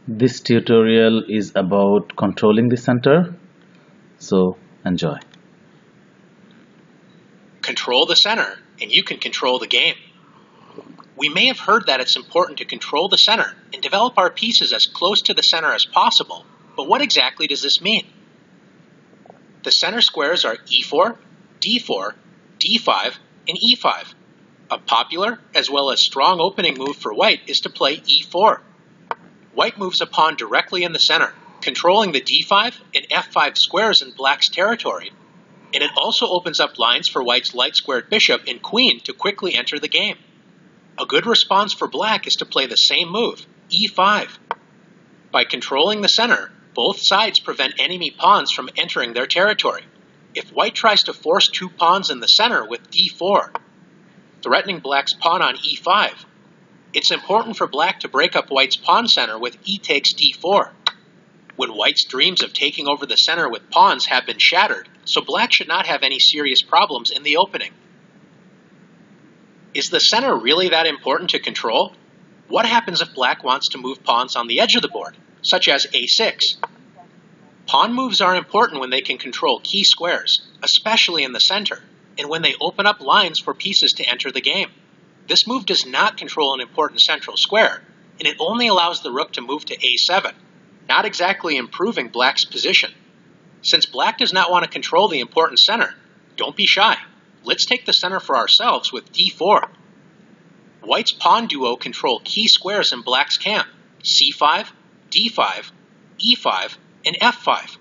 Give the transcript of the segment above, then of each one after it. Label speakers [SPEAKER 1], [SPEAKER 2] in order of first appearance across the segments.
[SPEAKER 1] This tutorial is about controlling the center, so enjoy.
[SPEAKER 2] Control the center, and you can control the game. We may have heard that it's important to control the center and develop our pieces as close to the center as possible, but what exactly does this mean? The center squares are e4, d4, d5, and e5. A popular as well as strong opening move for white is to play e4. White moves a pawn directly in the center, controlling the d5 and f5 squares in black's territory, and it also opens up lines for white's light-squared bishop and queen to quickly enter the game. A good response for black is to play the same move, e5. By controlling the center, both sides prevent enemy pawns from entering their territory. If white tries to force two pawns in the center with d4, threatening black's pawn on e5, it's important for black to break up white's pawn center with e takes d4. When white's dreams of taking over the center with pawns have been shattered, so black should not have any serious problems in the opening. Is the center really that important to control? What happens if black wants to move pawns on the edge of the board, such as a6? Pawn moves are important when they can control key squares, especially in the center, and when they open up lines for pieces to enter the game. This move does not control an important central square, and it only allows the rook to move to a7, not exactly improving black's position. Since black does not want to control the important center, don't be shy. Let's take the center for ourselves with d4. White's pawn duo control key squares in black's camp, c5, d5, e5, and f5,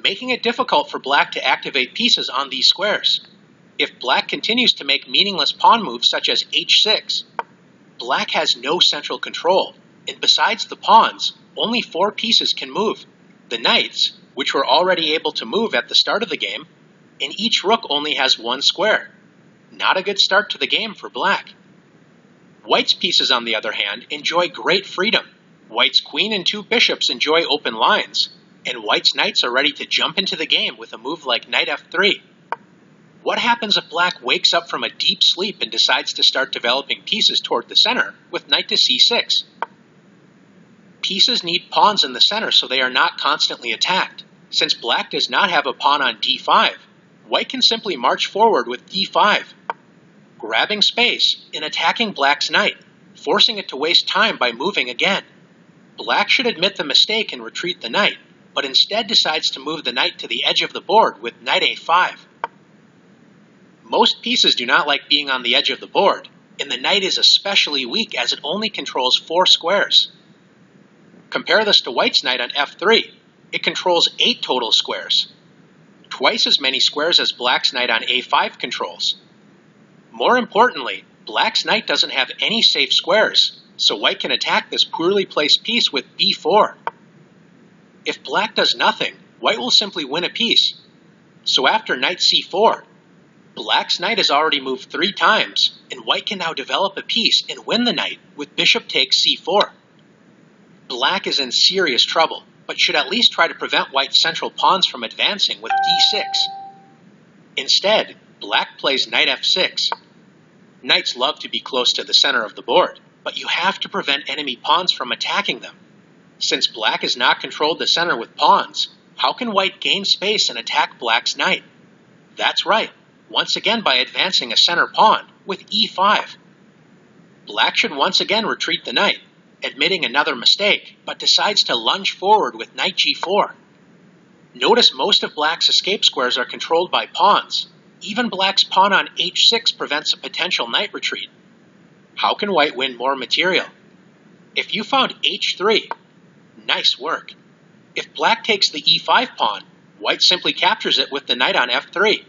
[SPEAKER 2] making it difficult for black to activate pieces on these squares. If black continues to make meaningless pawn moves such as h6, black has no central control, and besides the pawns, only 4 pieces can move: the knights, which were already able to move at the start of the game, and each rook only has 1 square. Not a good start to the game for black. White's pieces, on the other hand, enjoy great freedom. White's queen and 2 bishops enjoy open lines, and white's knights are ready to jump into the game with a move like knight f3. What happens if black wakes up from a deep sleep and decides to start developing pieces toward the center with knight to c6? Pieces need pawns in the center so they are not constantly attacked. Since black does not have a pawn on d5, white can simply march forward with d5, grabbing space and attacking black's knight, forcing it to waste time by moving again. Black should admit the mistake and retreat the knight, but instead decides to move the knight to the edge of the board with knight a5. Most pieces do not like being on the edge of the board, and the knight is especially weak as it only controls 4 squares. Compare this to white's knight on f3. It controls 8 total squares, twice as many squares as black's knight on a5 controls. More importantly, black's knight doesn't have any safe squares, so white can attack this poorly placed piece with b4. If black does nothing, white will simply win a piece. So after knight c4, black's knight has already moved 3 times, and white can now develop a piece and win the knight with bishop takes c4. Black is in serious trouble, but should at least try to prevent white's central pawns from advancing with d6. Instead, black plays knight f6. Knights love to be close to the center of the board, but you have to prevent enemy pawns from attacking them. Since black has not controlled the center with pawns, how can white gain space and attack black's knight? That's right, once again by advancing a center pawn with e5. Black should once again retreat the knight, admitting another mistake, but decides to lunge forward with knight g4. Notice most of black's escape squares are controlled by pawns. Even black's pawn on h6 prevents a potential knight retreat. How can white win more material? If you found h3, nice work. If black takes the e5 pawn, white simply captures it with the knight on f3.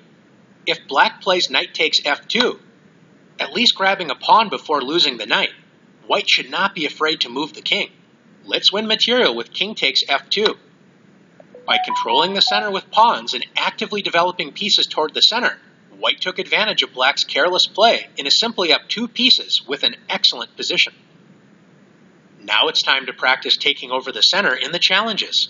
[SPEAKER 2] If black plays knight takes f2, at least grabbing a pawn before losing the knight, white should not be afraid to move the king. Let's win material with king takes f2. By controlling the center with pawns and actively developing pieces toward the center, white took advantage of black's careless play and is simply up 2 pieces with an excellent position. Now it's time to practice taking over the center in the challenges.